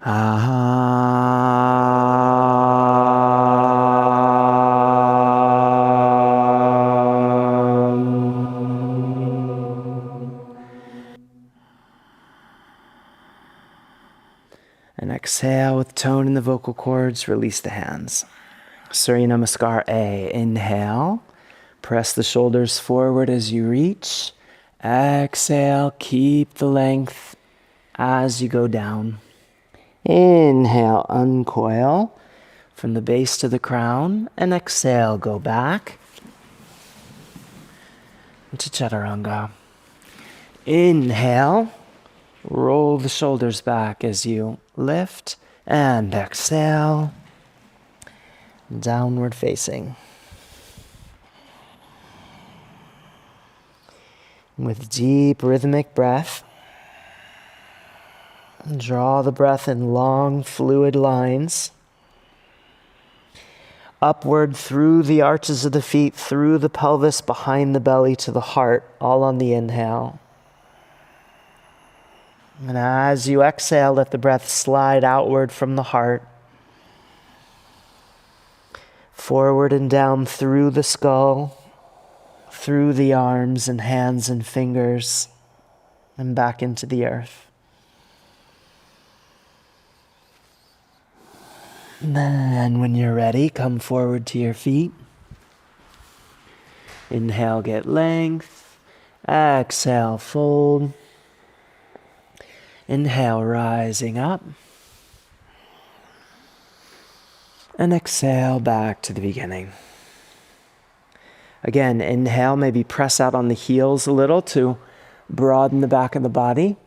And exhale with tone in the vocal cords, release the hands. Surya namaskar A. Inhale, press the shoulders forward as you reach. Exhale, keep the length as you go down. Inhale, uncoil from the base to the crown, and exhale, go back to chaturanga. Inhale, roll the shoulders back as you lift, and exhale, downward facing. With deep rhythmic breath, draw the breath in long fluid lines, upward through the arches of the feet, through the pelvis, behind the belly to the heart, all on the inhale. And as you exhale, let the breath slide outward from the heart, forward and down through the skull, through the arms and hands and fingers, and back into the earth. And then when you're ready, come forward to your feet. Inhale, get length. Exhale, fold. Inhale, rising up. And exhale, back to the beginning. Again, inhale, maybe press out on the heels a little to broaden the back of the body.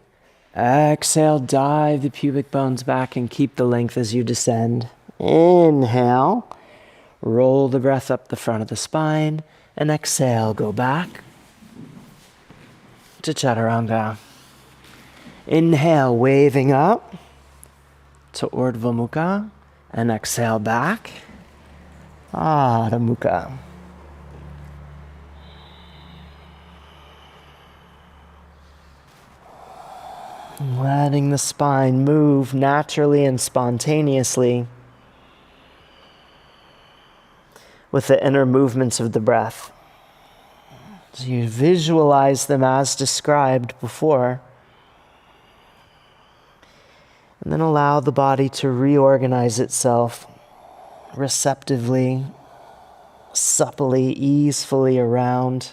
Exhale, dive the pubic bones back and keep the length as you descend. Inhale, roll the breath up the front of the spine. And exhale, go back to chaturanga. Inhale, waving up to Urdhva Mukha, and exhale back, Adho Mukha. Letting the spine move naturally and spontaneously with the inner movements of the breath. So you visualize them as described before. And then allow the body to reorganize itself receptively, supplely, easefully around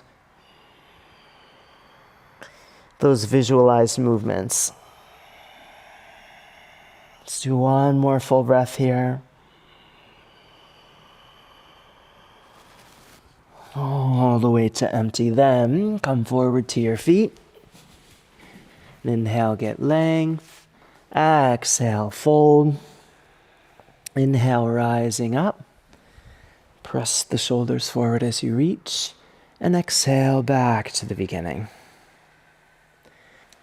those visualized movements. Let's do one more full breath here. All the way to empty. Then come forward to your feet. Inhale, get length. Exhale, fold. Inhale, rising up. Press the shoulders forward as you reach. And exhale, back to the beginning.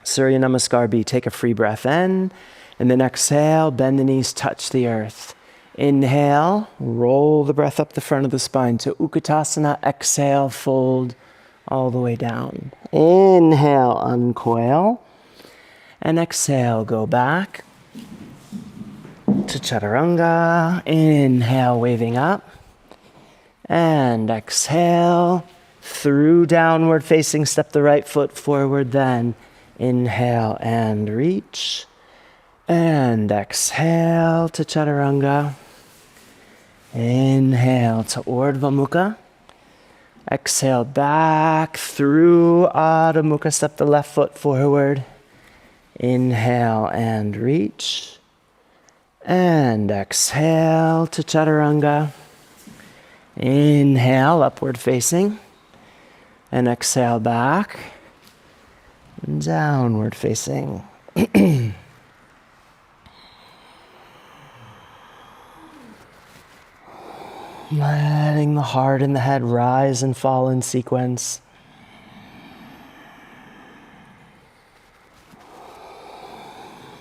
Surya Namaskar B. Take a free breath in. And then exhale, bend the knees, touch the earth. Inhale, roll the breath up the front of the spine to Utkatasana. Exhale, fold all the way down. Inhale, uncoil. And exhale, go back to chaturanga. Inhale, waving up. And exhale, through downward facing, step the right foot forward. Then inhale and reach. And exhale to chaturanga. Inhale to Urdhva Mukha. Exhale back through Adho Mukha. Step the left foot forward. Inhale and reach. And exhale to chaturanga. Inhale, upward facing. And exhale back. Downward facing. Letting the heart and the head rise and fall in sequence.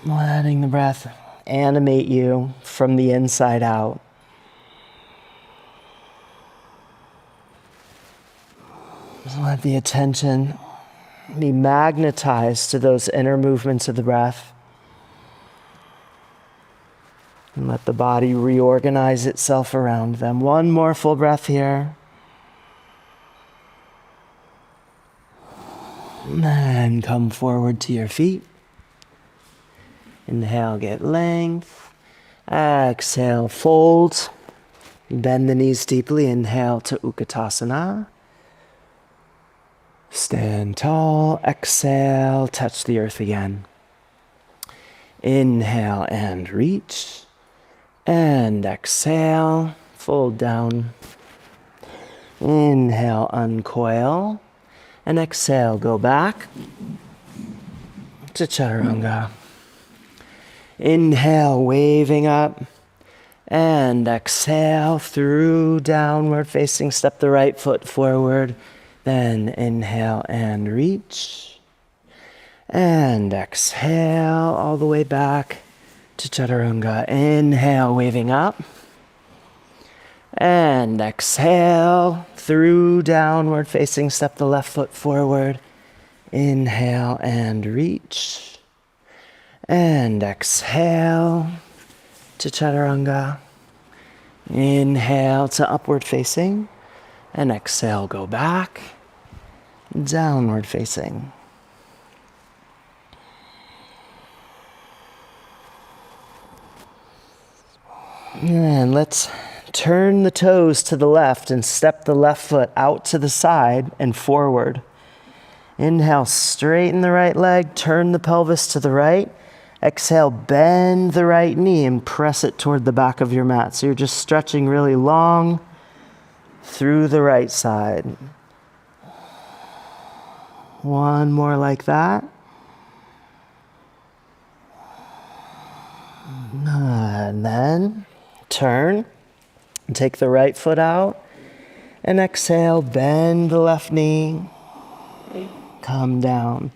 Letting the breath animate you from the inside out. Just let the attention be magnetized to those inner movements of the breath. And let the body reorganize itself around them. One more full breath here. And come forward to your feet. Inhale, get length. Exhale, fold. Bend the knees deeply. Inhale to Utkatasana. Stand tall. Exhale, touch the earth again. Inhale and reach. And exhale, fold down. Inhale, uncoil. And exhale, go back to Chaturanga. Inhale, waving up. And exhale through downward facing. Step the right foot forward. Then inhale and reach. And exhale all the way back to Chaturanga. Inhale, waving up. And exhale through downward facing. Step the left foot forward. Inhale and reach. And exhale to Chaturanga. Inhale to upward facing. And exhale, go back. Downward facing. And let's turn the toes to the left and step the left foot out to the side and forward. Inhale, straighten the right leg, turn the pelvis to the right. Exhale, bend the right knee and press it toward the back of your mat. So you're just stretching really long through the right side. One more like that. And then turn, take the right foot out, and exhale, bend the left knee, come down.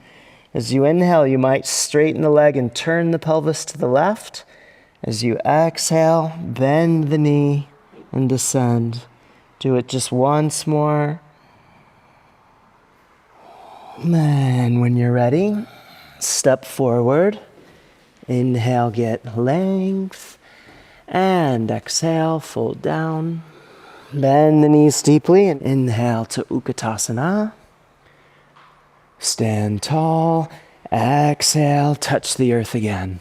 As you inhale, you might straighten the leg and turn the pelvis to the left. As you exhale, bend the knee and descend. Do it just once more. And when you're ready, step forward. Inhale, get length. And exhale, fold down. Bend the knees deeply and inhale to Utkatasana. Stand tall. Exhale, touch the earth again.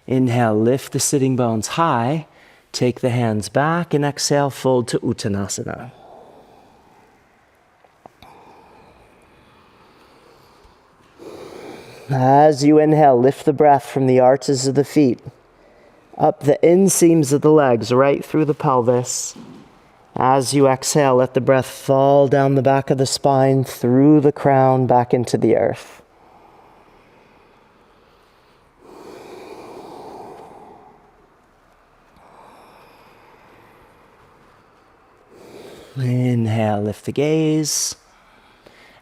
Inhale, lift the sitting bones high. Take the hands back and exhale, fold to Uttanasana. As you inhale, lift the breath from the arches of the feet, up the inseams of the legs, right through the pelvis. As you exhale, let the breath fall down the back of the spine, through the crown, back into the earth. Inhale, lift the gaze.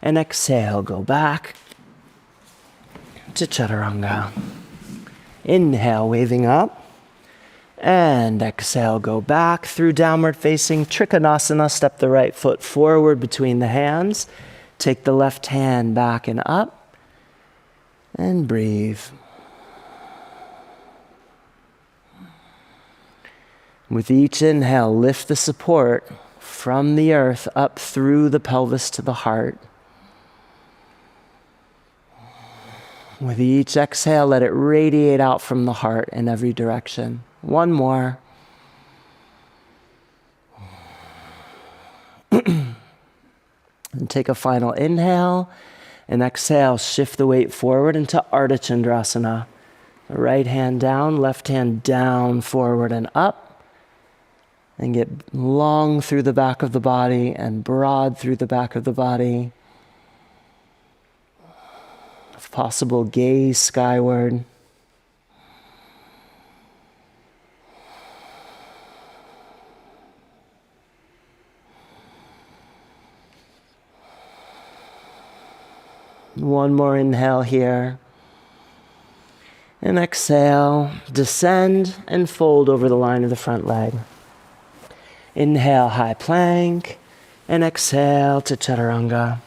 And exhale, go back to Chaturanga. Inhale, waving up. And exhale, go back through downward facing Trikonasana. Step the right foot forward between the hands. Take the left hand back and up. And breathe. With each inhale, lift the support from the earth up through the pelvis to the heart. With each exhale, let it radiate out from the heart in every direction. One more. And take a final inhale and exhale. Shift the weight forward into Ardha Chandrasana. The right hand down, left hand down, forward and up. And get long through the back of the body and broad through the back of the body. If possible, gaze skyward. One more inhale here. And exhale, descend and fold over the line of the front leg. Inhale, high plank, and exhale to Chaturanga.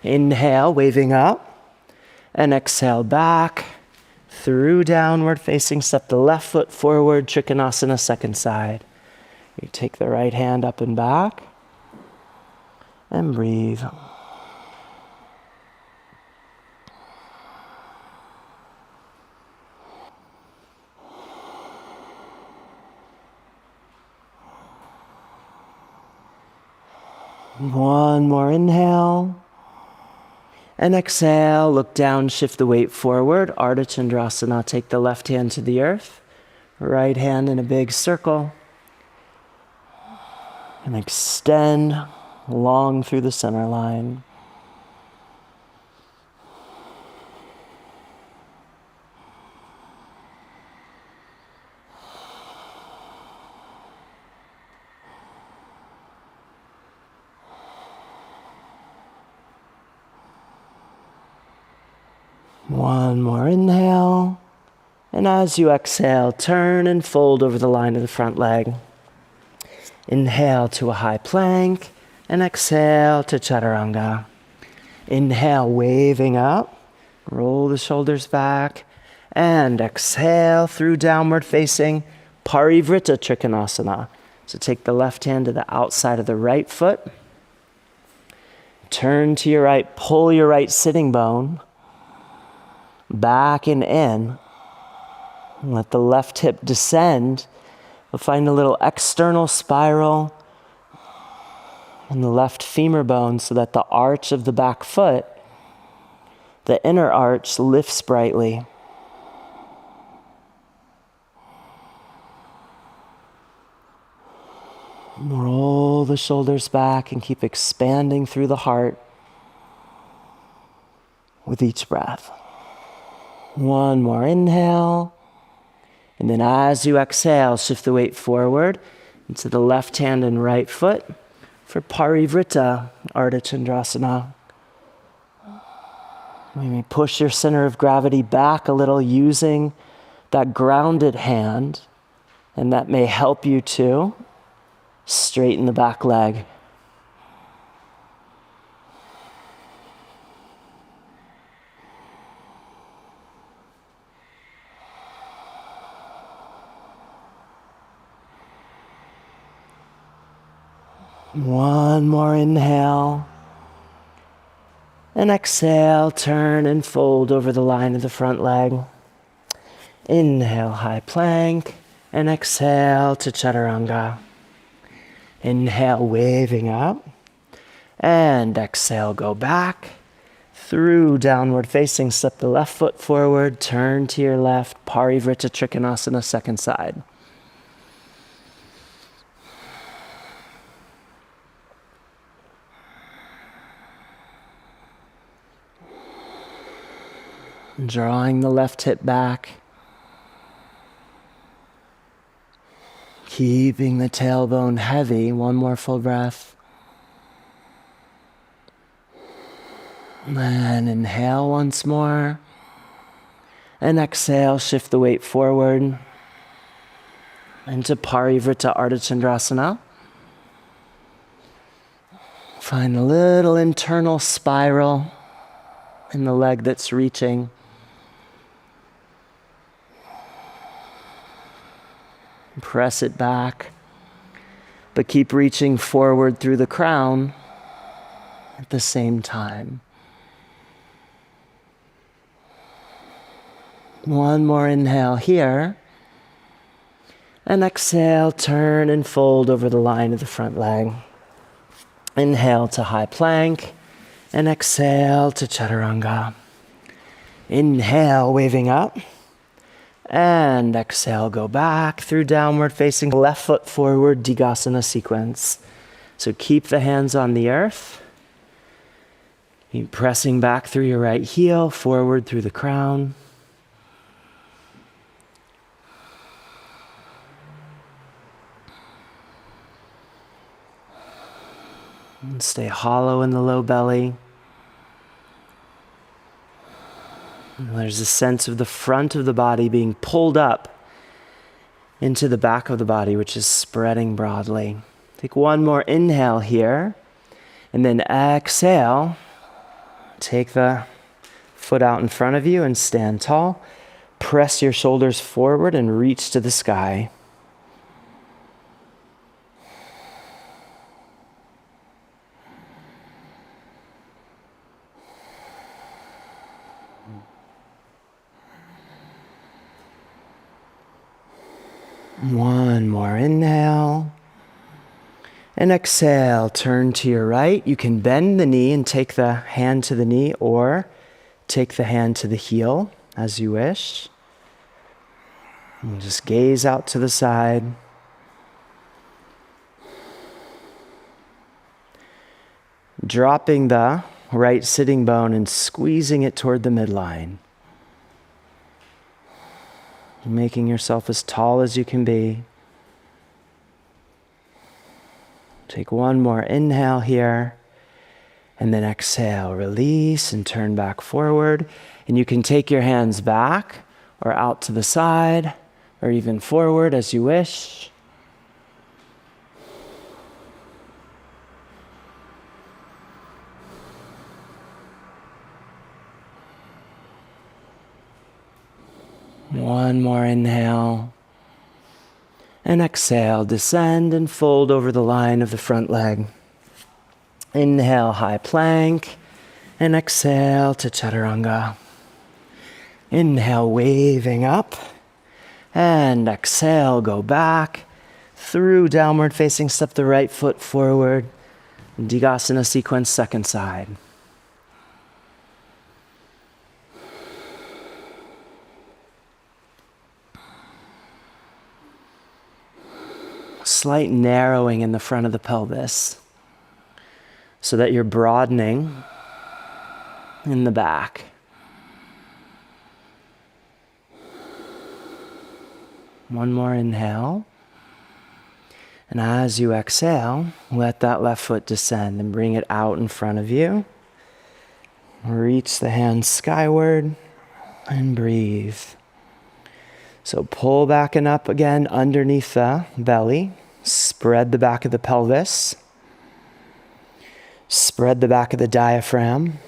Inhale, waving up, and exhale back Through downward facing, step the left foot forward, Trikonasana, second side. You take the right hand up and back, and breathe. One more inhale. And exhale, look down, shift the weight forward. Ardha Chandrasana, take the left hand to the earth. Right hand in a big circle. And extend long through the center line. One more inhale, and as you exhale, turn and fold over the line of the front leg. Inhale to a high plank, and exhale to chaturanga. Inhale, waving up, roll the shoulders back, and exhale through downward facing Parivrtta Trikonasana. So take the left hand to the outside of the right foot, turn to your right, pull your right sitting bone, back and in. Let the left hip descend. We'll find a little external spiral in the left femur bone so that the arch of the back foot, the inner arch, lifts brightly. Roll the shoulders back and keep expanding through the heart with each breath. One more inhale. And then as you exhale, shift the weight forward into the left hand and right foot for Parivrtta Ardha Chandrasana. Maybe push your center of gravity back a little using that grounded hand, and that may help you to straighten the back leg. One more inhale. And exhale, turn and fold over the line of the front leg. Inhale, high plank. And exhale to chaturanga. Inhale, waving up. And exhale, go back. Through downward facing, step the left foot forward, turn to your left, Parivrtta Trikonasana, second side. Drawing the left hip back. Keeping the tailbone heavy. One more full breath. And inhale once more. And exhale, shift the weight forward into Parivrtta Ardha Chandrasana. Find a little internal spiral in the leg that's reaching. Press it back, but keep reaching forward through the crown at the same time. One more inhale here, and exhale, turn and fold over the line of the front leg. Inhale to high plank, and exhale to chaturanga. Inhale, waving up. And exhale, go back through downward facing left foot forward, Digasana sequence. So keep the hands on the earth. Keep pressing back through your right heel, forward through the crown. And stay hollow in the low belly. There's a sense of the front of the body being pulled up into the back of the body, which is spreading broadly. Take one more inhale here, and then exhale. Take the foot out in front of you and stand tall. Press your shoulders forward and reach to the sky. One more inhale. And exhale, turn to your right. You can bend the knee and take the hand to the knee, or take the hand to the heel as you wish. And just gaze out to the side. Dropping the right sitting bone and squeezing it toward the midline. Making yourself as tall as you can be. Take one more inhale here, and then exhale, release and turn back forward. And you can take your hands back or out to the side or even forward as you wish. One more inhale. And exhale, descend and fold over the line of the front leg. Inhale, high plank. And exhale to chaturanga. Inhale, waving up. And exhale, go back. Through downward facing, step the right foot forward. Digasana sequence, second side. Slight narrowing in the front of the pelvis so that you're broadening in the back. One more inhale. And as you exhale, let that left foot descend and bring it out in front of you. Reach the hands skyward and breathe. So pull back and up again underneath the belly. Spread the back of the pelvis. Spread the back of the diaphragm.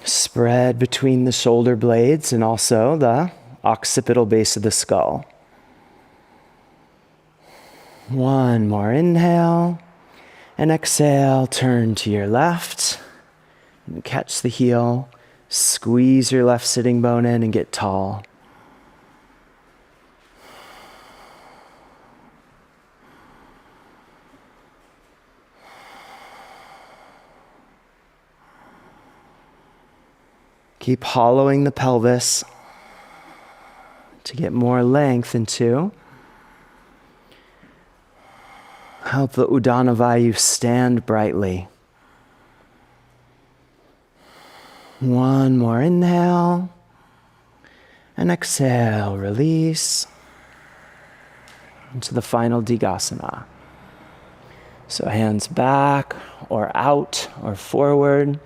Spread between the shoulder blades and also the occipital base of the skull. One more inhale. And exhale, turn to your left. And catch the heel. Squeeze your left sitting bone in and get tall. Keep hollowing the pelvis to get more length into. Help the Udana Vayu stand brightly. One more inhale. And exhale, release into the final Digasana. So hands back or out or forward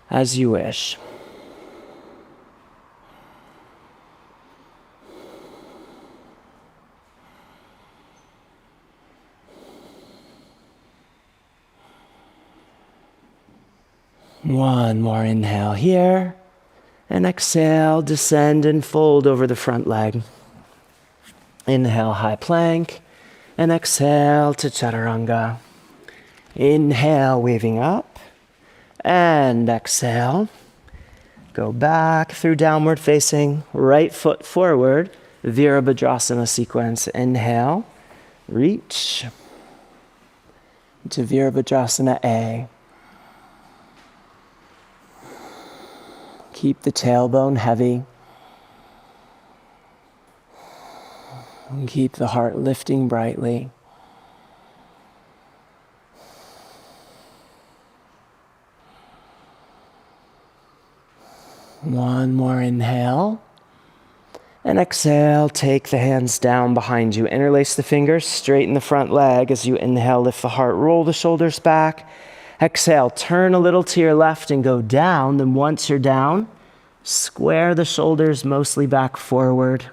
as you wish. One more inhale here, and exhale, descend and fold over the front leg. Inhale, high plank, and exhale to chaturanga. Inhale, waving up, and exhale. Go back through downward facing, right foot forward, Virabhadrasana sequence. Inhale, reach to Virabhadrasana A. Keep the tailbone heavy. And keep the heart lifting brightly. One more inhale. And exhale, take the hands down behind you. Interlace the fingers, straighten the front leg. As you inhale, lift the heart, roll the shoulders back. Exhale, turn a little to your left and go down. Then once you're down, square the shoulders mostly back forward.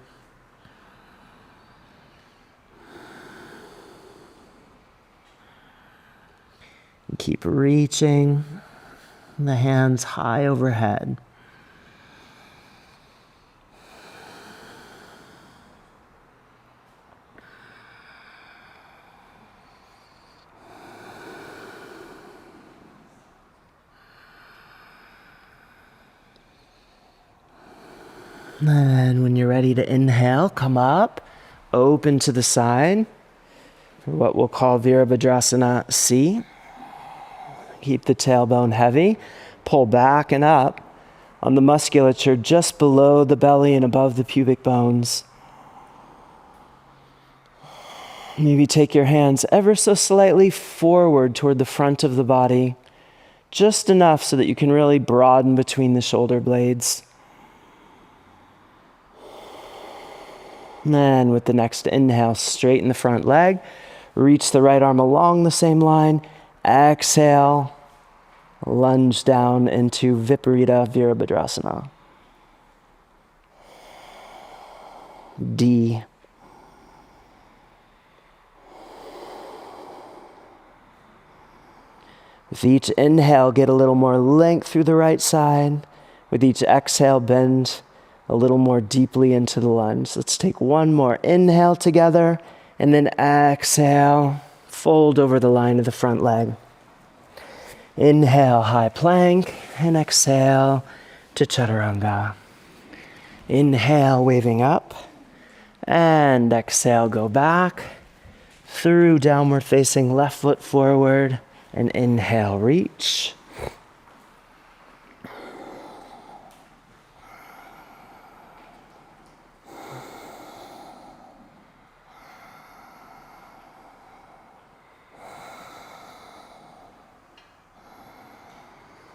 And keep reaching. The hands high overhead. And when you're ready to inhale, come up, open to the side for what we'll call Virabhadrasana C. Keep the tailbone heavy. Pull back and up on the musculature just below the belly and above the pubic bones. Maybe take your hands ever so slightly forward toward the front of the body, just enough so that you can really broaden between the shoulder blades. And then with the next inhale, straighten the front leg. Reach the right arm along the same line. Exhale, lunge down into Viparita Virabhadrasana. D. With each inhale, get a little more length through the right side. With each exhale, bend a little more deeply into the lunge. Let's take one more inhale together, and then exhale, fold over the line of the front leg. Inhale, high plank, and exhale to chaturanga. Inhale, waving up, and exhale, go back through downward facing left foot forward, and inhale, reach.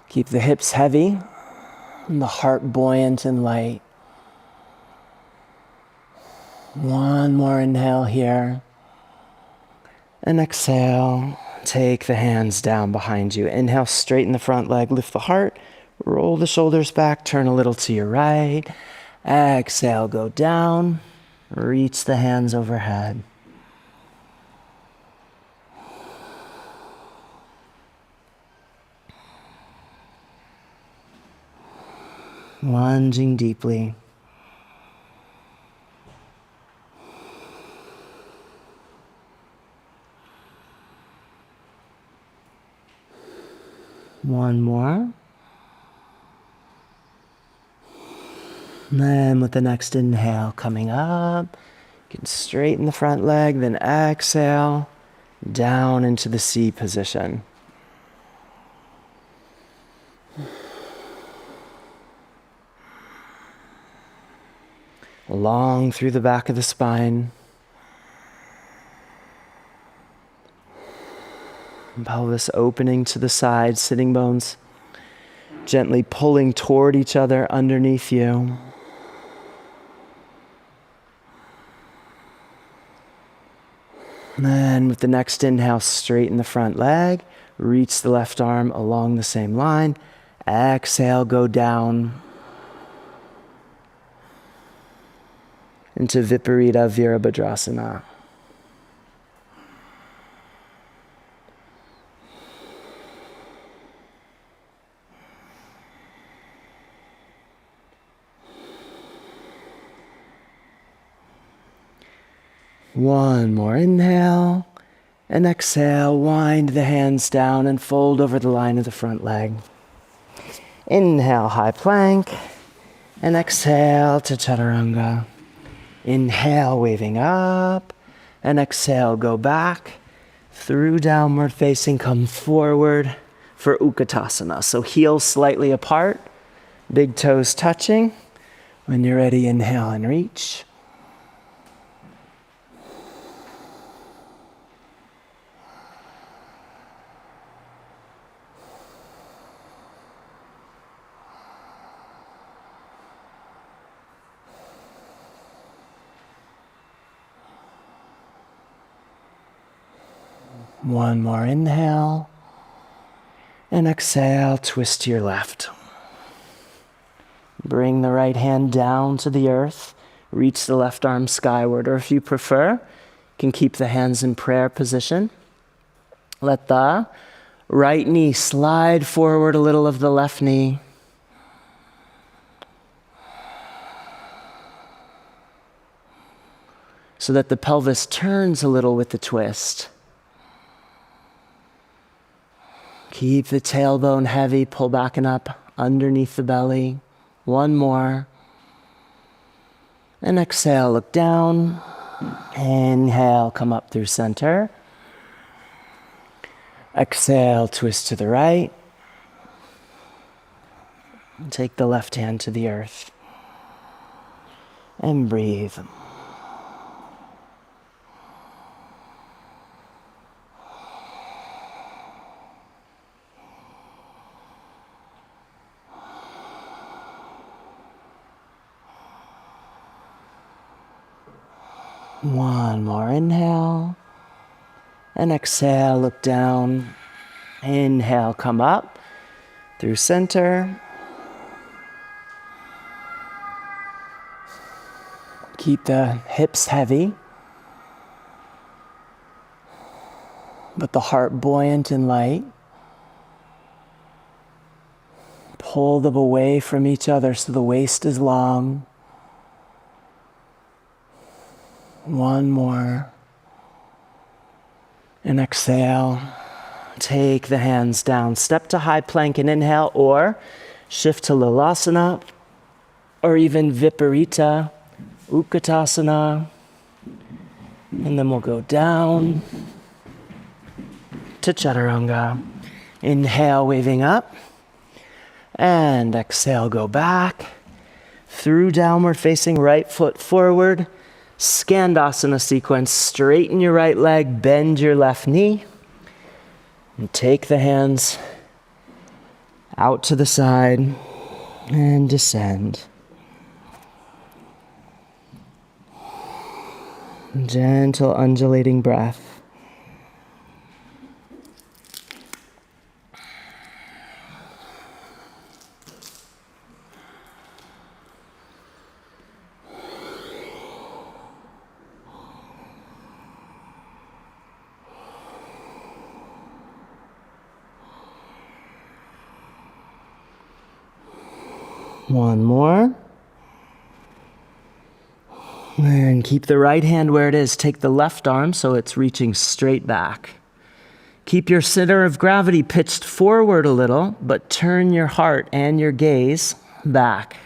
Keep the hips heavy and the heart buoyant and light. One more inhale here. And exhale, take the hands down behind you. Inhale, straighten the front leg, lift the heart, roll the shoulders back, turn a little to your right. Exhale, go down, reach the hands overhead. Lunging deeply. One more. And then with the next inhale coming up, you can straighten the front leg, then exhale down into the C position. Long through the back of the spine. Pelvis opening to the side, sitting bones gently pulling toward each other underneath you. And then with the next inhale, straighten the front leg, reach the left arm along the same line. Exhale, go down into Viparita Virabhadrasana. One more inhale, and exhale, wind the hands down and fold over the line of the front leg. Inhale, high plank, and exhale to chaturanga. Inhale, waving up, and exhale, go back through downward facing, come forward for Utkatasana. So heels slightly apart, big toes touching. When you're ready, inhale and reach. One more inhale, and exhale, twist to your left. Bring the right hand down to the earth, reach the left arm skyward, or if you prefer, you can keep the hands in prayer position. Let the Right knee, slide forward a little of the left knee. So that the pelvis turns a little with the twist. Keep the tailbone heavy, pull back and up underneath the belly. One more. And exhale, look down. Inhale, come up through center. Exhale, twist to the right. Take the left hand to the earth. And breathe. One more inhale. And exhale, look down. Inhale, come up through center. Keep the hips heavy, but the heart buoyant and light. Pull them away from each other so the waist is long. One more. And exhale. Take the hands down. Step to high plank and inhale, or shift to Lalasana, or even Viparita, Utkatasana. And then we'll go down to Chaturanga. Inhale, waving up. And exhale, go back. Through downward facing, right foot forward. Scandasana sequence. Straighten your right leg, bend your left knee. And take the hands out to the side and descend. Gentle undulating breath. One more. And keep the right hand where it is. Take the left arm so it's reaching straight back. Keep your center of gravity pitched forward a little, but turn your heart and your gaze back.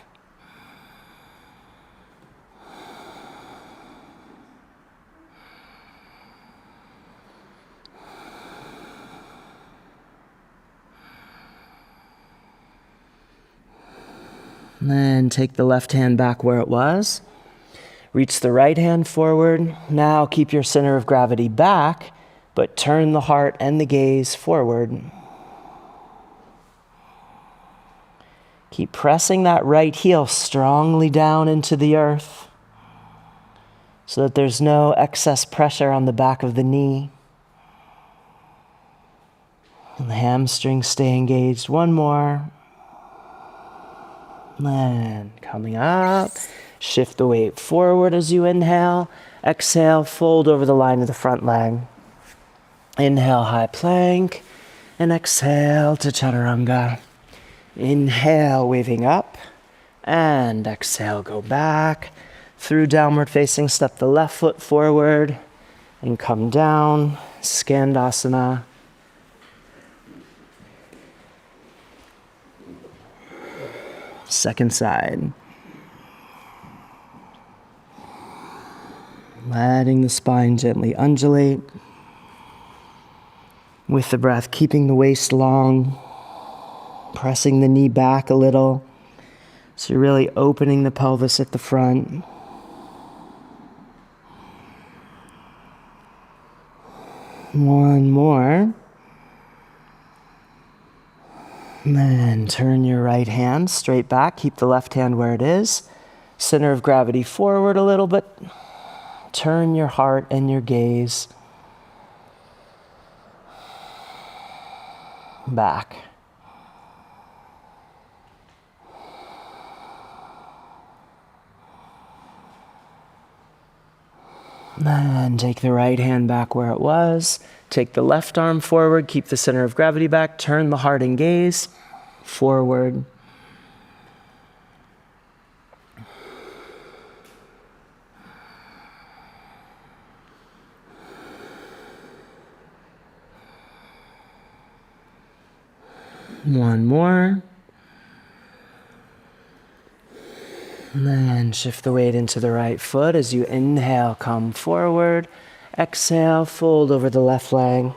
Then take the left hand back where it was. Reach the right hand forward. Now keep your center of gravity back, but turn the heart and the gaze forward. Keep pressing that right heel strongly down into the earth so that there's no excess pressure on the back of the knee. And the hamstrings stay engaged. One more. And coming up, shift the weight forward as you inhale. Exhale, fold over the line of the front leg. Inhale, high plank. And exhale to Chaturanga. Inhale, waving up. And exhale, go back. Through downward facing, step the left foot forward. And come down, Scandasana. Second side. Letting the spine gently undulate. With the breath, keeping the waist long. Pressing the knee back a little. So you're really opening the pelvis at the front. One more. And then turn your right hand straight back. Keep the left hand where it is. Center of gravity forward a little bit. Turn your heart and your gaze back. And take the right hand back where it was. Take the left arm forward, keep the center of gravity back, turn the heart and gaze forward. One more. And then shift the weight into the right foot as you inhale, come forward. Exhale, fold over the left leg.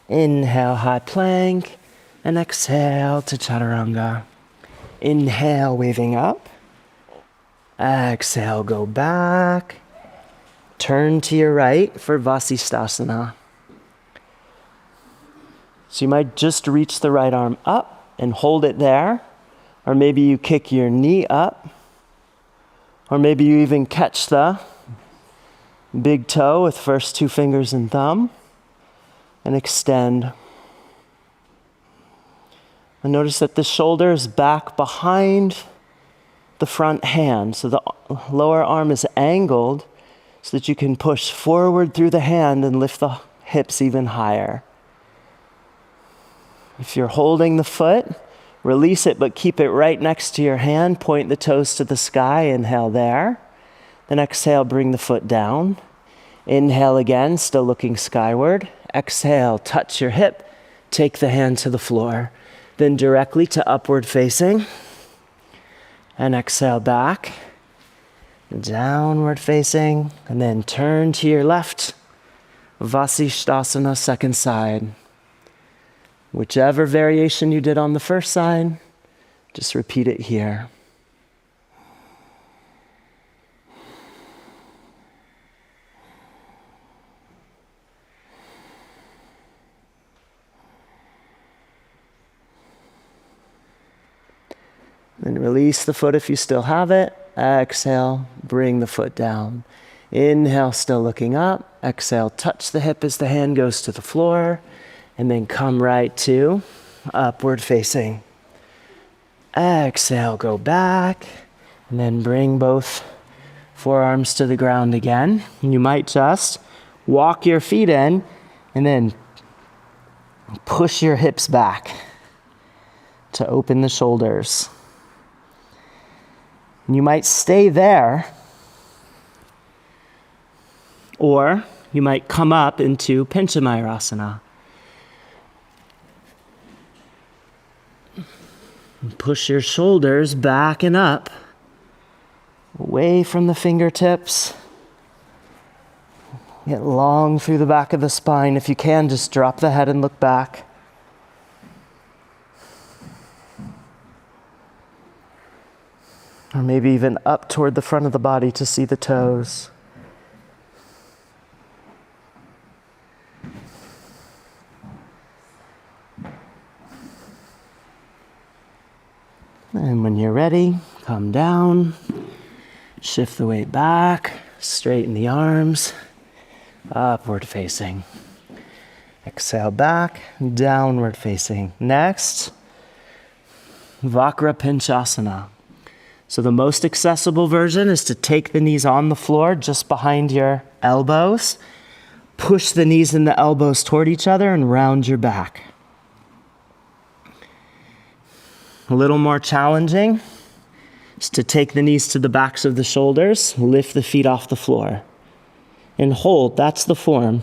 Inhale, high plank. And exhale to chaturanga. Inhale, waving up. Exhale, go back. Turn to your right for Vasisthasana. So you might just reach the right arm up and hold it there. Or maybe you kick your knee up. Or maybe you even catch the big toe with first two fingers and thumb and extend. And notice that the shoulder is back behind the front hand. So the lower arm is angled so that you can push forward through the hand and lift the hips even higher. If you're holding the foot, release it, but keep it right next to your hand. Point the toes to the sky. Inhale there. Then exhale, bring the foot down. Inhale again, still looking skyward. Exhale, touch your hip. Take the hand to the floor. Then directly to upward facing. And exhale back. Downward facing. And then turn to your left. Vasisthasana, second side. Whichever variation you did on the first side, just repeat it here. Then release the foot if you still have it. Exhale, bring the foot down. Inhale, still looking up. Exhale, touch the hip as the hand goes to the floor. And then come right to upward facing. Exhale, go back. And then bring both forearms to the ground again. And you might just walk your feet in and then push your hips back to open the shoulders. And you might stay there, or you might come up into Panchamayurasana. Push your shoulders back and up, away from the fingertips. Get long through the back of the spine. If you can, just drop the head and look back. Or maybe even up toward the front of the body to see the toes. And when you're ready, come down, shift the weight back, straighten the arms, upward facing. Exhale back, downward facing. Next, Vakrapinchasana. So the most accessible version is to take the knees on the floor just behind your elbows, push the knees and the elbows toward each other and round your back. A little more challenging is to take the knees to the backs of the shoulders, lift the feet off the floor, and hold. That's the form.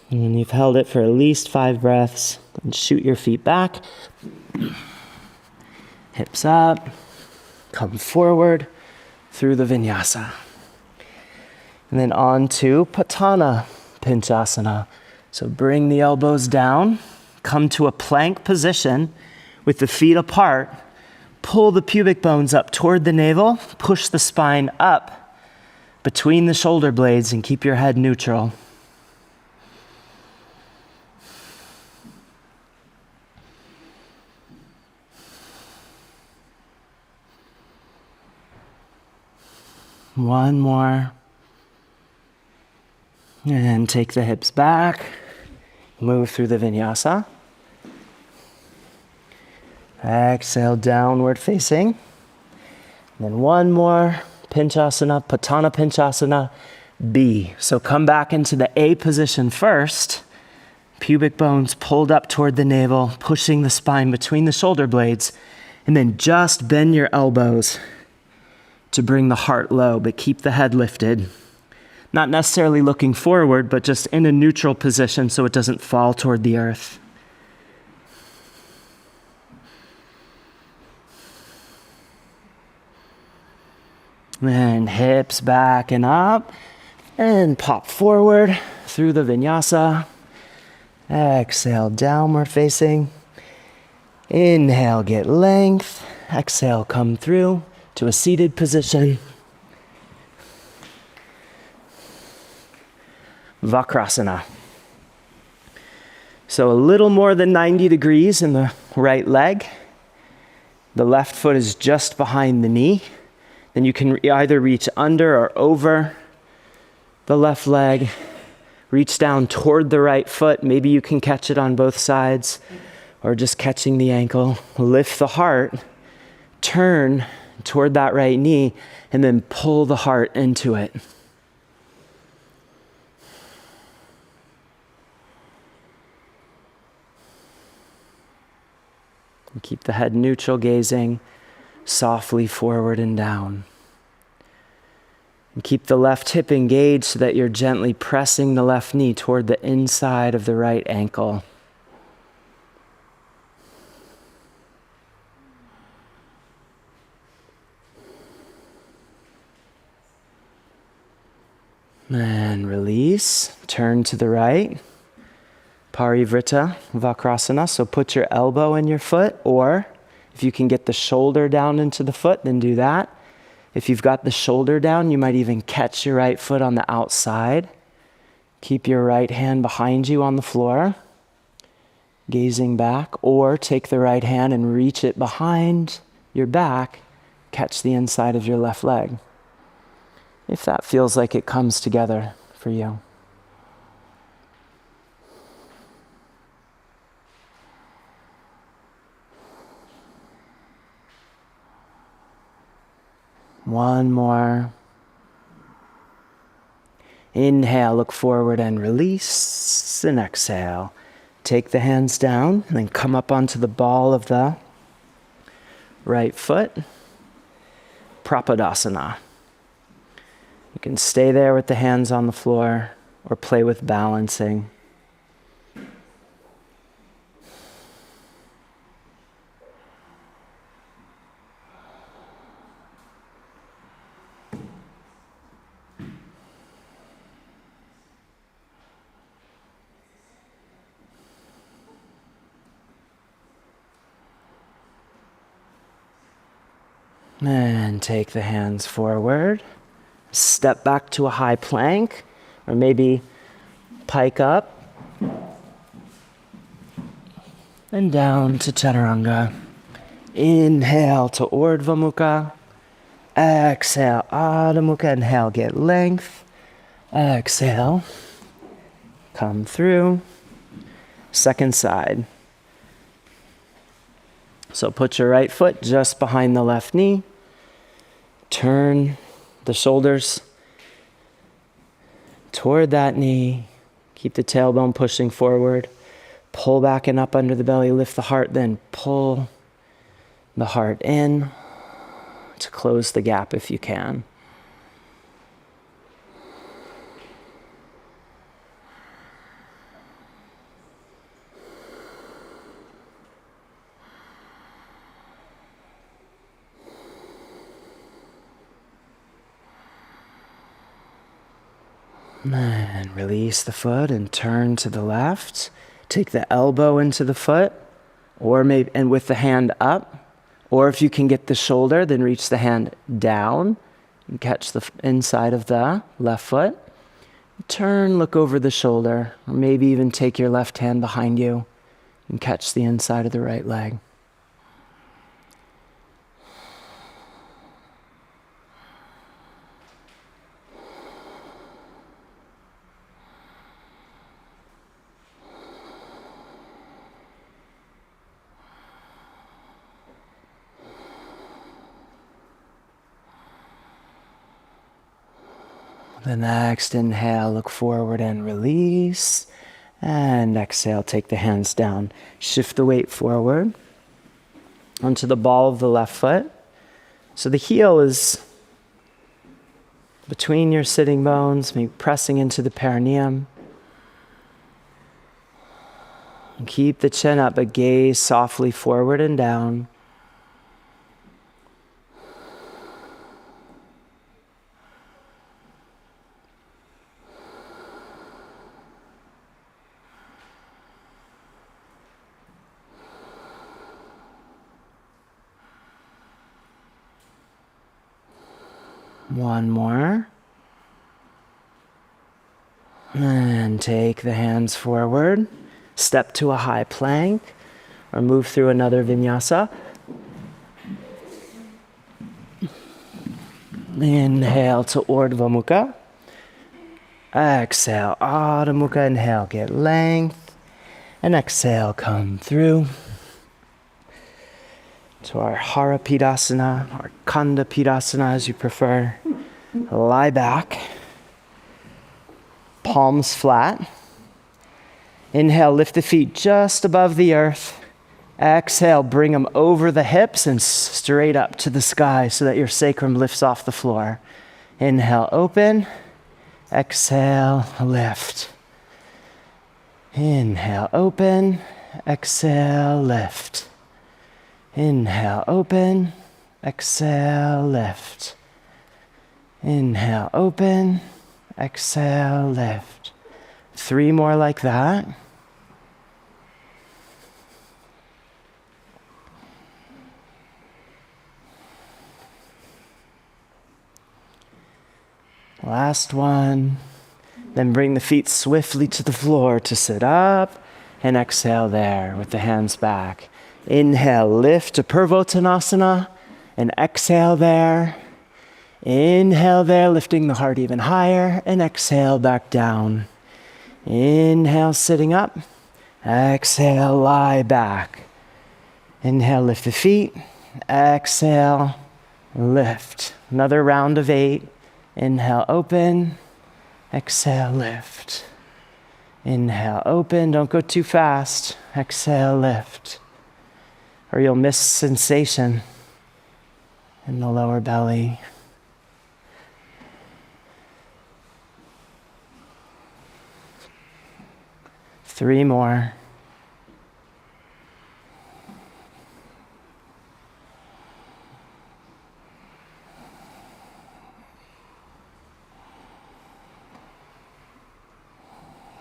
And when you've held it for at least 5 breaths, then shoot your feet back, hips up, come forward through the vinyasa. And then on to Patana Pinchasana. So bring the elbows down, come to a plank position with the feet apart, pull the pubic bones up toward the navel, push the spine up between the shoulder blades and keep your head neutral. One more. And take the hips back. Move through the vinyasa. Exhale, downward facing. Then one more, Pinchasana, Patana Pinchasana, B. So come back into the A position first. Pubic bones pulled up toward the navel, pushing the spine between the shoulder blades, and then just bend your elbows to bring the heart low, but keep the head lifted. Not necessarily looking forward, but just in a neutral position so it doesn't fall toward the earth. And hips back and up, and pop forward through the vinyasa. Exhale, downward facing. Inhale, get length. Exhale, come through to a seated position. Vakrasana. So a little more than 90 degrees in the right leg. The left foot is just behind the knee. Then you can either reach under or over the left leg. Reach down toward the right foot. Maybe you can catch it on both sides or just catching the ankle. Lift the heart. Turn toward that right knee and then pull the heart into it. And keep the head neutral, gazing softly forward and down. And keep the left hip engaged so that you're gently pressing the left knee toward the inside of the right ankle. And release, turn to the right. Parivrtta Vakrasana, so put your elbow in your foot, or if you can get the shoulder down into the foot, then do that. If you've got the shoulder down, you might even catch your right foot on the outside. Keep your right hand behind you on the floor, gazing back, or take the right hand and reach it behind your back, catch the inside of your left leg. If that feels like it comes together for you. One more. Inhale, look forward and release, and exhale. Take the hands down and then come up onto the ball of the right foot. Prapadasana. You can stay there with the hands on the floor or play with balancing. And take the hands forward. Step back to a high plank, or maybe pike up. And down to Chaturanga. Inhale to Urdhva Mukha. Exhale, Adho Mukha. Inhale, get length. Exhale, come through. Second side. So put your right foot just behind the left knee. Turn the shoulders toward that knee. Keep the tailbone pushing forward. Pull back and up under the belly. Lift the heart, then pull the heart in to close the gap if you can. And release the foot and turn to the left. Take the elbow into the foot, or maybe, and with the hand up. Or if you can get the shoulder, then reach the hand down and catch the inside of the left foot. Turn, look over the shoulder, or maybe even take your left hand behind you and catch the inside of the right leg. The next inhale, look forward and release. And exhale, take the hands down. Shift the weight forward onto the ball of the left foot. So the heel is between your sitting bones, maybe pressing into the perineum. And keep the chin up, but gaze softly forward and down. One more. And take the hands forward. Step to a high plank or move through another vinyasa. Inhale to Urdhva Mukha. Exhale, Adho Mukha. Inhale, get length. And exhale, come through to our Hara Pidasana, or Kanda Pidasana as you prefer. Lie back, palms flat. Inhale, lift the feet just above the earth. Exhale, bring them over the hips and straight up to the sky so that your sacrum lifts off the floor. Inhale, open. Exhale, lift. Inhale, open. Exhale, lift. Inhale, open. Exhale, lift. Inhale, open. Exhale, lift. 3 more like that. Last one. Then bring the feet swiftly to the floor to sit up and exhale there with the hands back. Inhale, lift to Purvottanasana and exhale there. Inhale there, lifting the heart even higher, and exhale back down. Inhale, sitting up. Exhale, lie back. Inhale, lift the feet. Exhale, lift. Another round of 8. Inhale, open. Exhale, lift. Inhale, open. Don't go too fast. Exhale, lift. Or you'll miss sensation in the lower belly. Three more.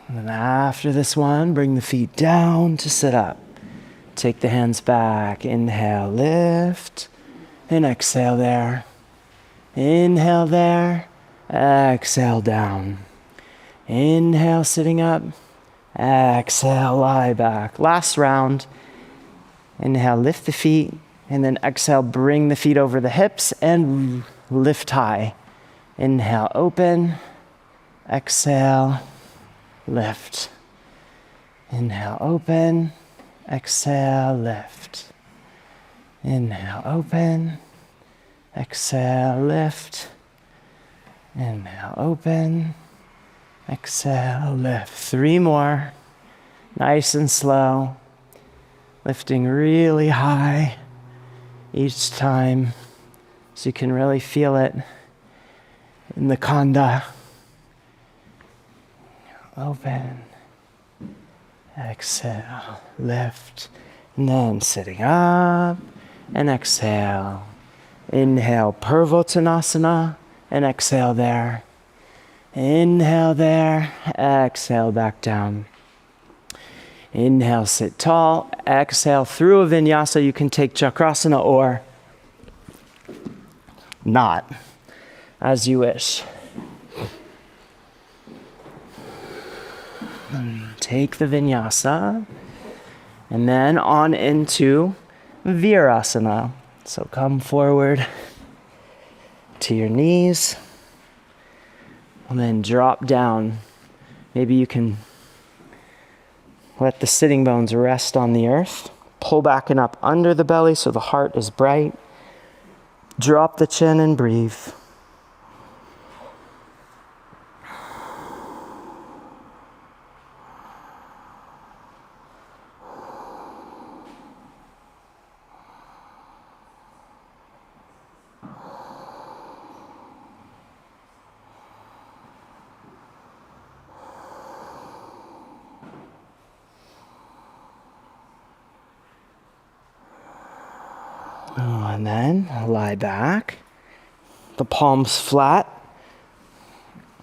And then after this one, bring the feet down to sit up. Take the hands back. Inhale, lift. And exhale there. Inhale there. Exhale down. Inhale, sitting up. Exhale, lie back. Last round. Inhale, lift the feet. And then exhale, bring the feet over the hips and lift high. Inhale, open. Exhale, lift. Inhale, open. Exhale, lift. Inhale, open. Exhale, lift. Inhale, open. Exhale, lift. 3 more. Nice and slow. Lifting really high each time so you can really feel it in the Kanda. Open. Exhale, lift. And then sitting up and exhale. Inhale, Purvottanasana, and exhale there. Inhale there, exhale back down. Inhale, sit tall. Exhale through a vinyasa. You can take Chakrasana or not, as you wish. Take the vinyasa and then on into Virasana. So come forward to your knees and then drop down. Maybe you can let the sitting bones rest on the earth. Pull back and up under the belly so the heart is bright. Drop the chin and breathe. Oh, and then lie back. The palms flat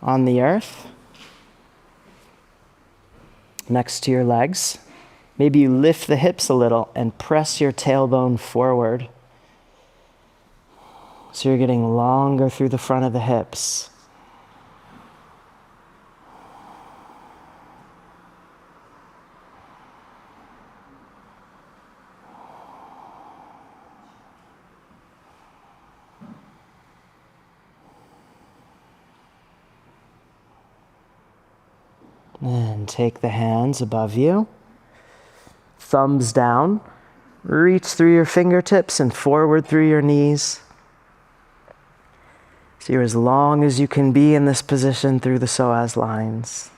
on the earth. Next to your legs. Maybe you lift the hips a little and press your tailbone forward. So you're getting longer through the front of the hips. And take the hands above you. Thumbs down. Reach through your fingertips and forward through your knees. So you're as long as you can be in this position through the psoas lines.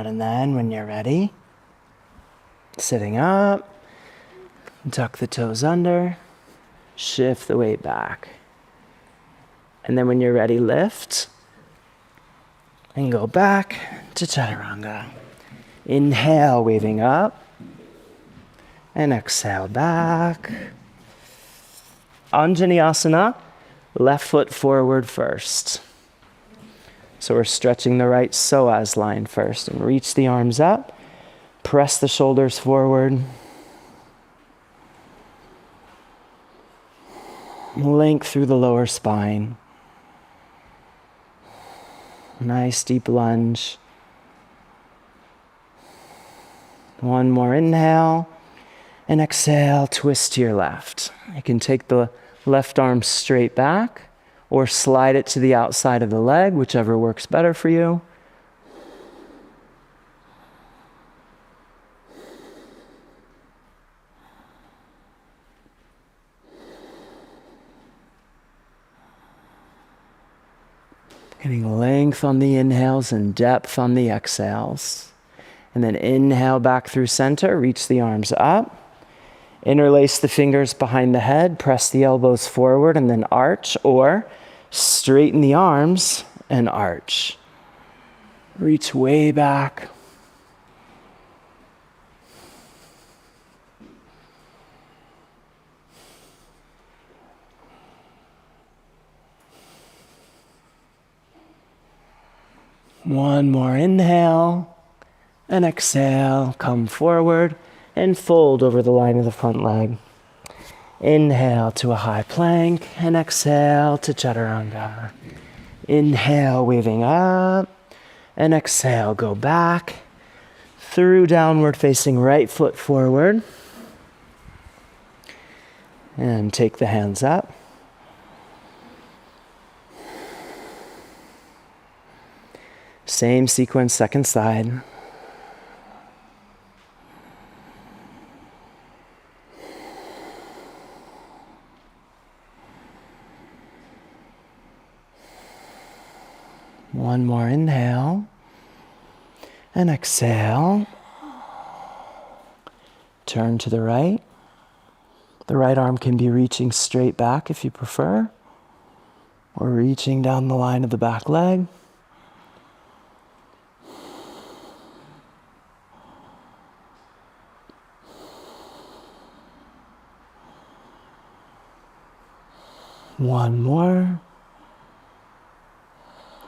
And then when you're ready, sitting up, tuck the toes under, shift the weight back. And then when you're ready, lift and go back to chaturanga. Inhale, waving up, and exhale back. Anjaneyasana, left foot forward first. So we're stretching the right psoas line first, and reach the arms up, press the shoulders forward. Length through the lower spine. Nice deep lunge. One more inhale, and exhale, twist to your left. You can take the left arm straight back, or slide it to the outside of the leg, whichever works better for you. Getting length on the inhales and depth on the exhales. And then inhale back through center, reach the arms up. Interlace the fingers behind the head, press the elbows forward, and then arch, or straighten the arms and arch. Reach way back. One more inhale and exhale. Come forward and fold over the line of the front leg. Inhale to a high plank and exhale to chaturanga. Inhale, waving up, and exhale, go back through downward facing right foot forward. And take the hands up. Same sequence, second side. One more inhale and exhale. Turn to the right. The right arm can be reaching straight back if you prefer, or reaching down the line of the back leg. One more.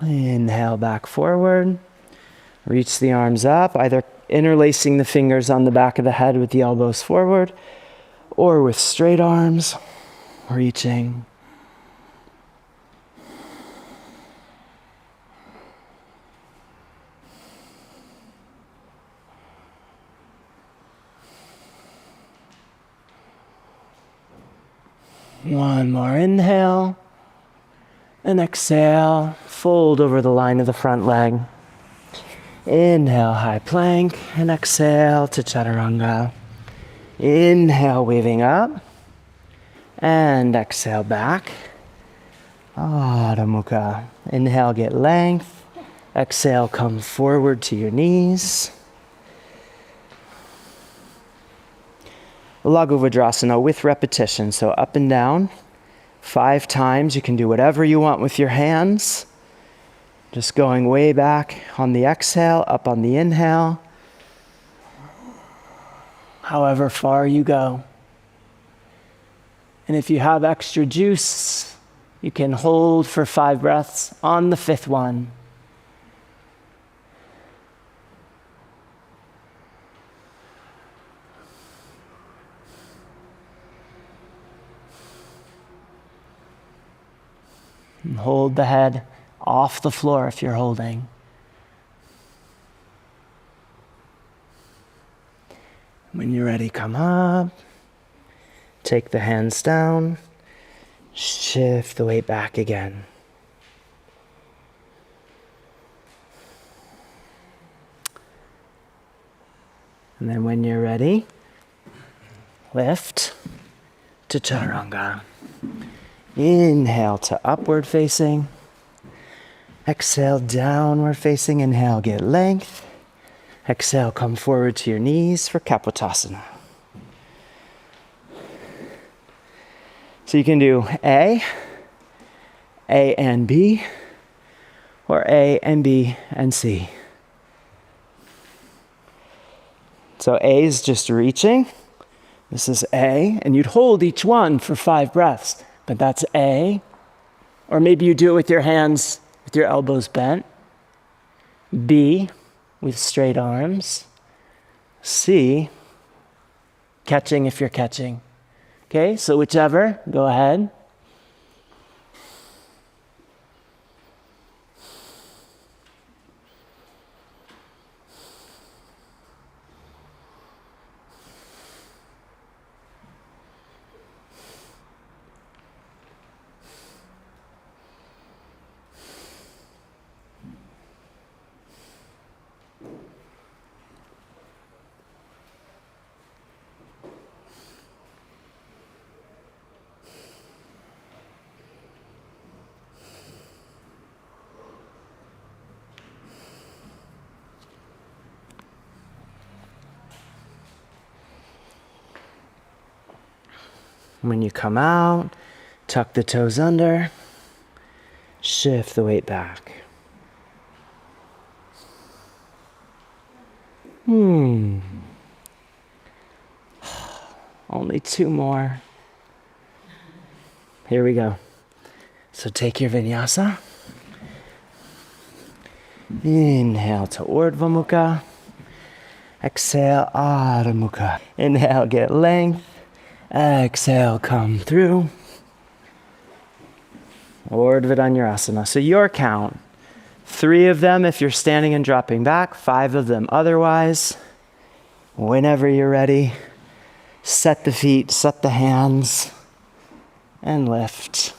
Inhale back forward. Reach the arms up, either interlacing the fingers on the back of the head with the elbows forward, or with straight arms, reaching. One more inhale, and exhale, fold over the line of the front leg. Inhale, high plank, and exhale to chaturanga. Inhale, waving up, and exhale back. Adho Mukha. Inhale, get length. Exhale, come forward to your knees. Laghu Vajrasana with repetition. So up and down 5 times. You can do whatever you want with your hands. Just going way back on the exhale, up on the inhale. However far you go. And if you have extra juice, you can hold for 5 breaths on the 5th one. And hold the head off the floor if you're holding. When you're ready, come up. Take the hands down. Shift the weight back again. And then when you're ready, lift to chaturanga. Inhale to upward facing. Exhale, downward facing. Inhale, get length. Exhale, come forward to your knees for Kapotasana. So you can do A and B, or A and B and C. So A is just reaching. This is A, and you'd hold each one for 5 breaths, but that's A. Or maybe you do it with your hands, with your elbows bent. B, with straight arms. C, catching if you're catching. Okay, so whichever, go ahead. When you come out, tuck the toes under, shift the weight back. Only 2 more. Here we go. So take your vinyasa. Inhale to Urdhva Mukha. Exhale, Adho Mukha. Inhale, get length. Exhale, come through. Urdhva Dhanurasana. So your count. 3 of them if you're standing and dropping back. 5 of them otherwise. Whenever you're ready, set the feet, set the hands, and lift.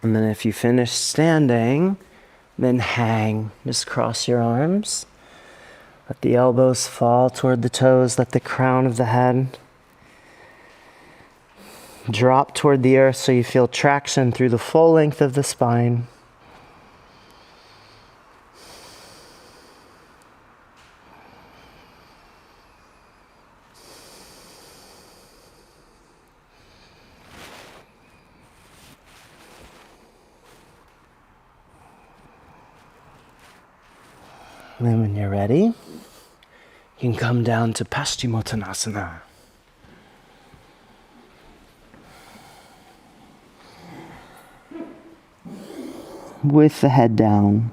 And then if you finish standing, then hang. Just cross your arms. Let the elbows fall toward the toes. Let the crown of the head drop toward the earth so you feel traction through the full length of the spine. And then when you're ready, you You can come down to Paschimottanasana. With the head down.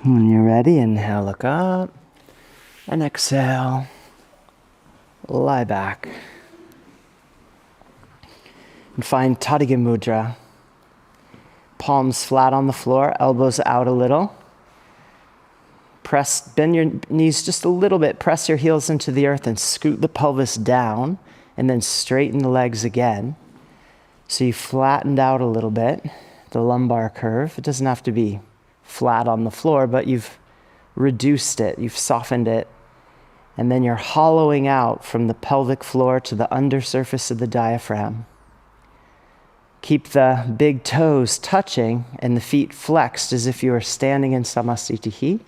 When you're ready, inhale, look up, and exhale, lie back. And find Tadiga Mudra. Palms flat on the floor, elbows out a little. Bend your knees just a little bit, press your heels into the earth and scoot the pelvis down, and then straighten the legs again. So you flattened out a little bit, the lumbar curve. It doesn't have to be flat on the floor, but you've reduced it, you've softened it, and then you're hollowing out from the pelvic floor to the undersurface of the diaphragm. Keep the big toes touching and the feet flexed as if you were standing in Samasthiti.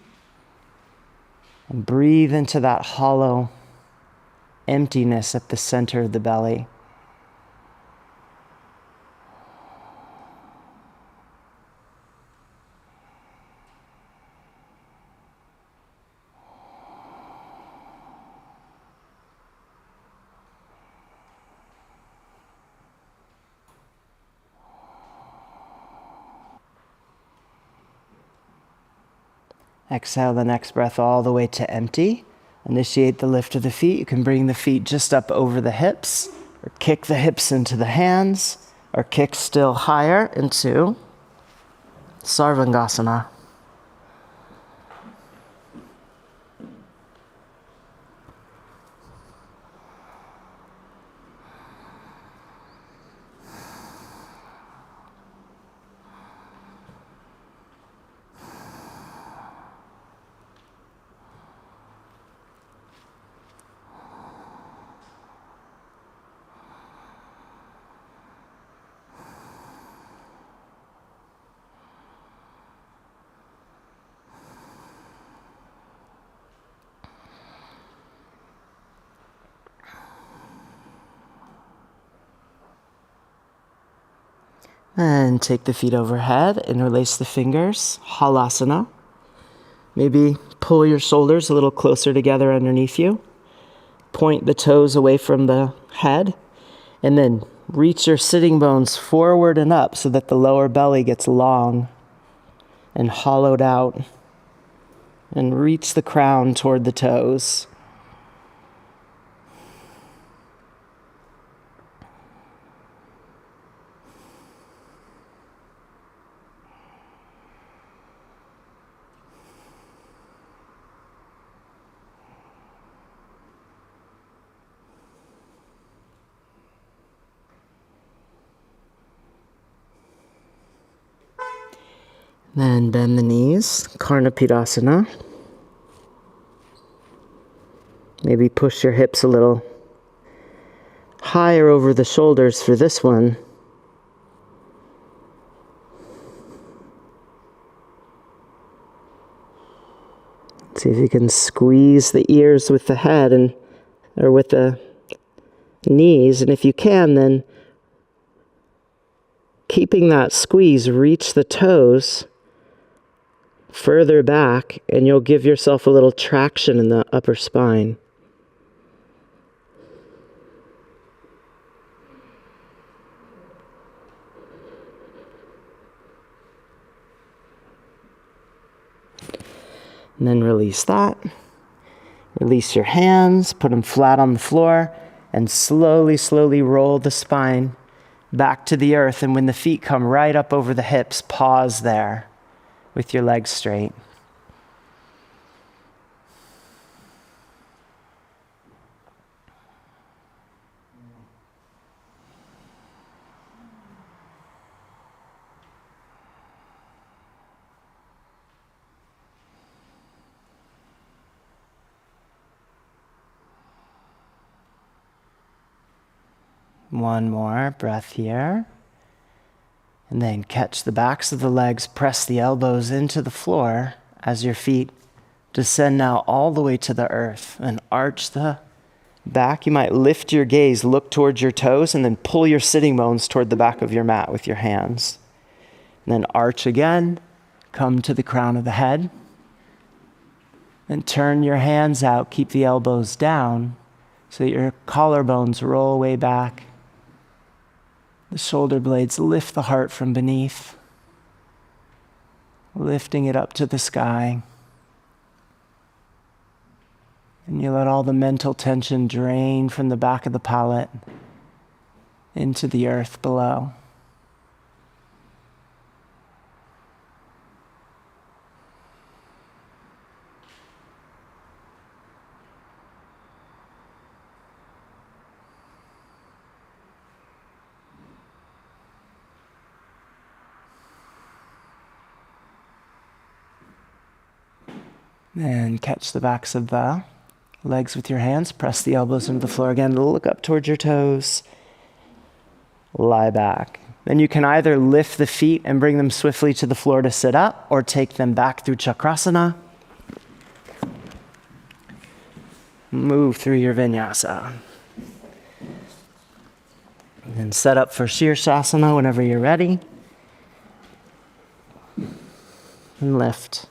And breathe into that hollow emptiness at the center of the belly. Exhale the next breath all the way to empty. Initiate the lift of the feet. You can bring the feet just up over the hips, or kick the hips into the hands, or kick still higher into Sarvangasana. And take the feet overhead, interlace the fingers, Halasana. Maybe pull your shoulders a little closer together underneath you. Point the toes away from the head, and then reach your sitting bones forward and up so that the lower belly gets long and hollowed out. And reach the crown toward the toes. Then bend the knees, Karnapidasana. Maybe push your hips a little higher over the shoulders for this one. See if you can squeeze the ears with the head or with the knees. And if you can, then keeping that squeeze, reach the toes further back, and you'll give yourself a little traction in the upper spine. And then release that. Release your hands, put them flat on the floor, and slowly, slowly roll the spine back to the earth. And when the feet come right up over the hips, pause there with your legs straight. One more breath here. And then catch the backs of the legs, press the elbows into the floor as your feet descend now all the way to the earth and arch the back. You might lift your gaze, look towards your toes, and then pull your sitting bones toward the back of your mat with your hands. And then arch again, come to the crown of the head, and turn your hands out, keep the elbows down so that your collarbones roll way back. The shoulder blades lift the heart from beneath, lifting it up to the sky. And you let all the mental tension drain from the back of the palate into the earth below. And catch the backs of the legs with your hands. Press the elbows into the floor again. Look up towards your toes. Lie back. Then you can either lift the feet and bring them swiftly to the floor to sit up, or take them back through Chakrasana. Move through your vinyasa. And set up for Shirshasana whenever you're ready. And lift.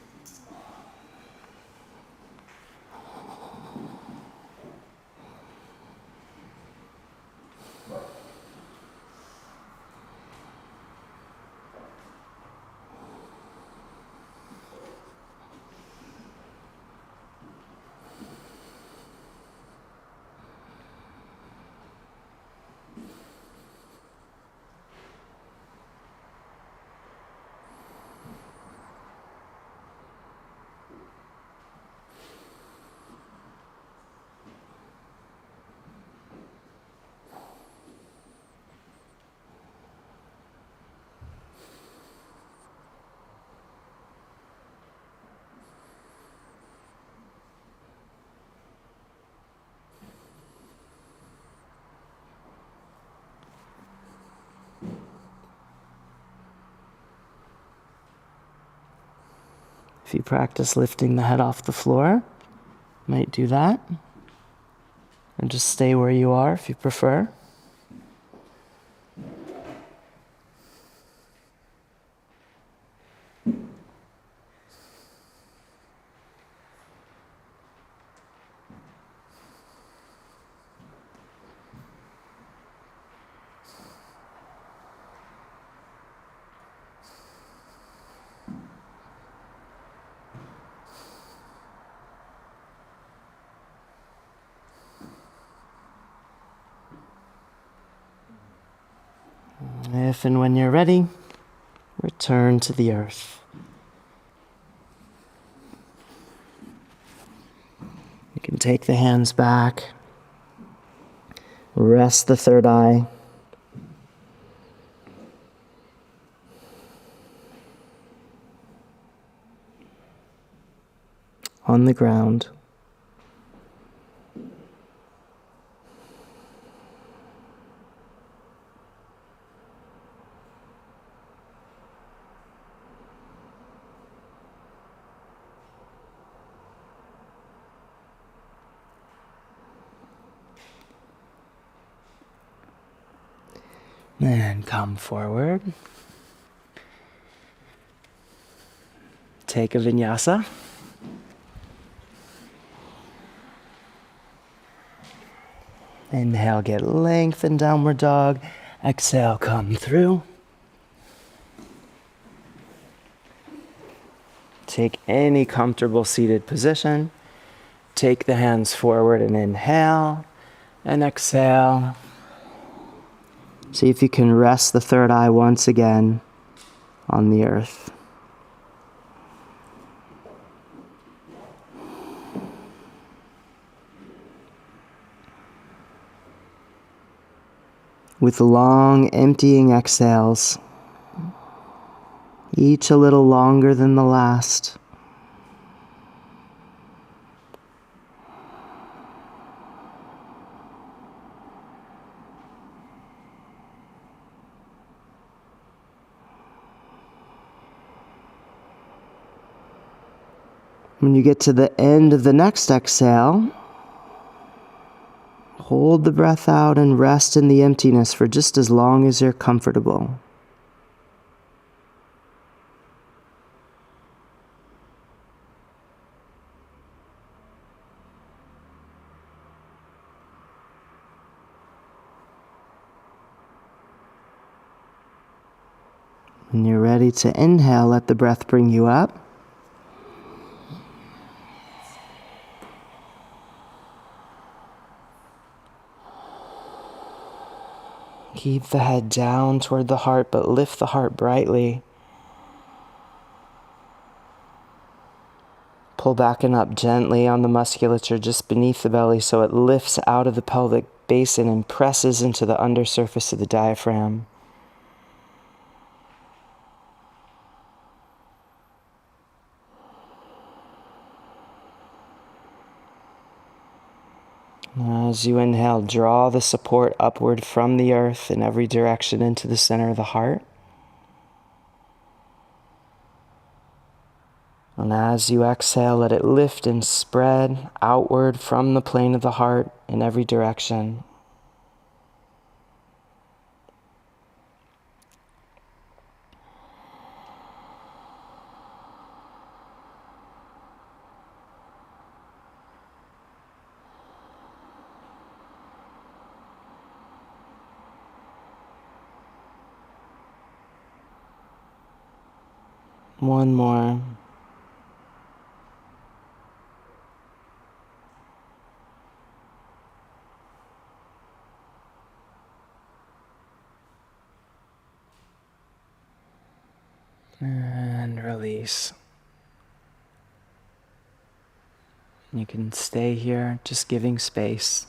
If you practice lifting the head off the floor, you might do that. And just stay where you are if you prefer. If and when you're ready, return to the earth. You can take the hands back, rest the third eye. On the ground. And come forward. Take a vinyasa. Inhale, get length in downward dog. Exhale, come through. Take any comfortable seated position. Take the hands forward and inhale. And exhale. See if you can rest the third eye once again on the earth. With long, emptying exhales, each a little longer than the last. When you get to the end of the next exhale, hold the breath out and rest in the emptiness for just as long as you're comfortable. When you're ready to inhale, let the breath bring you up. Keep the head down toward the heart, but lift the heart brightly. Pull back and up gently on the musculature just beneath the belly so it lifts out of the pelvic basin and presses into the undersurface of the diaphragm. As you inhale, draw the support upward from the earth in every direction into the center of the heart. And as you exhale, let it lift and spread outward from the plane of the heart in every direction. One more. And release. You can stay here, just giving space.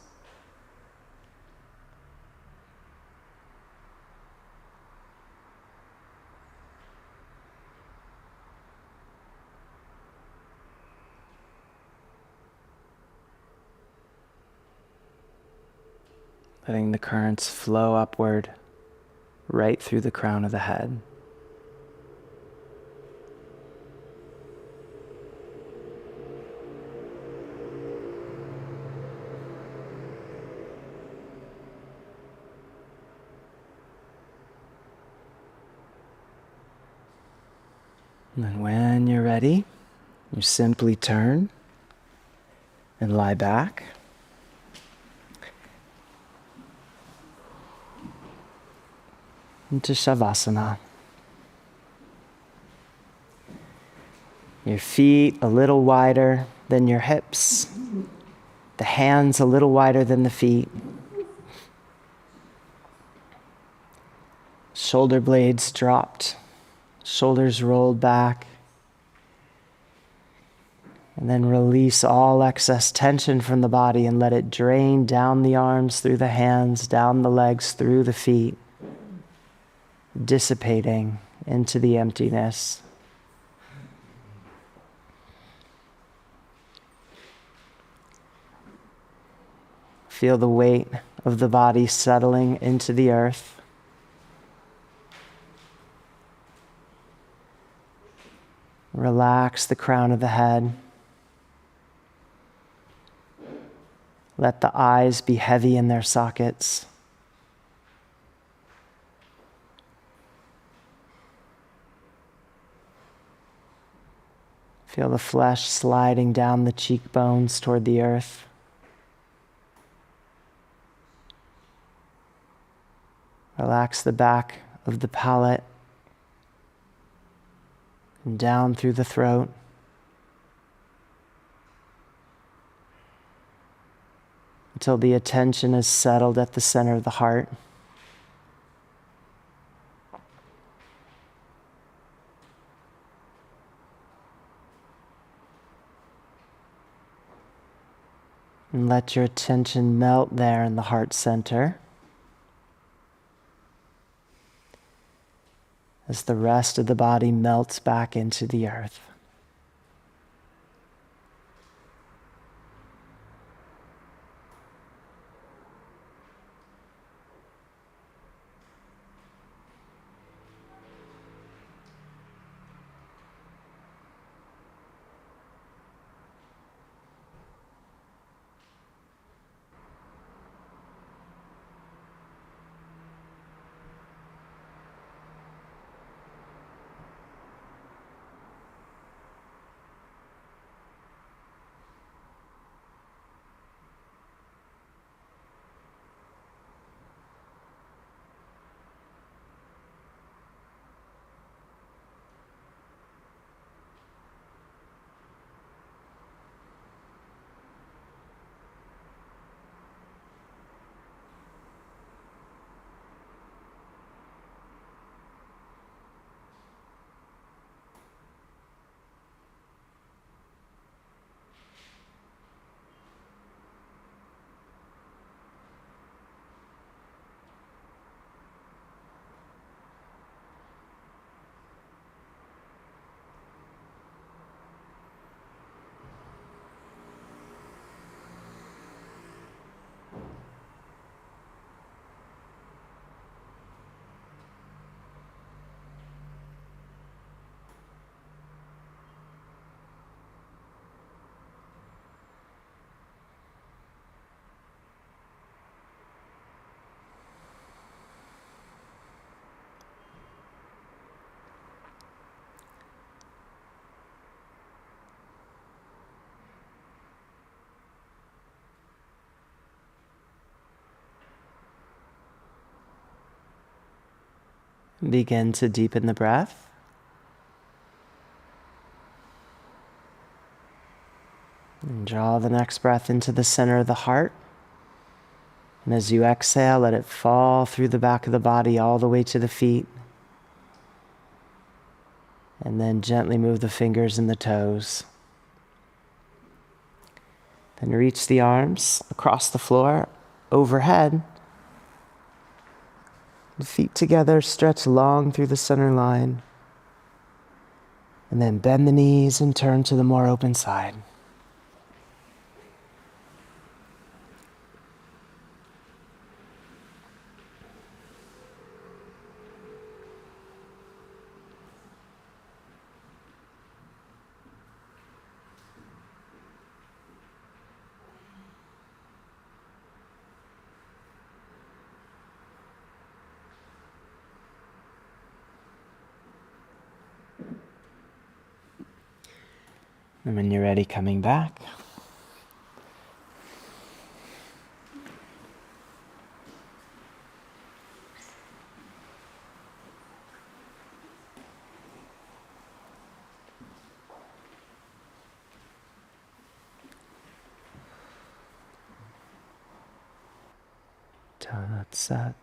Letting the currents flow upward, right through the crown of the head. And when you're ready, you simply turn and lie back. Into Shavasana. Your feet a little wider than your hips. The hands a little wider than the feet. Shoulder blades dropped. Shoulders rolled back. And then release all excess tension from the body and let it drain down the arms, through the hands, down the legs, through the feet, dissipating into the emptiness. Feel the weight of the body settling into the earth. Relax the crown of the head. Let the eyes be heavy in their sockets. Feel the flesh sliding down the cheekbones toward the earth. Relax the back of the palate and down through the throat. Until the attention is settled at the center of the heart. And let your attention melt there in the heart center. As the rest of the body melts back into the earth. begin to deepen the breath. And draw the next breath into the center of the heart. And as you exhale, let it fall through the back of the body all the way to the feet. And then gently move the fingers and the toes. Then reach the arms across the floor, overhead. The feet together, stretch long through the center line. And then bend the knees and turn to the more open side. And when you're ready, coming back. Tat Sat.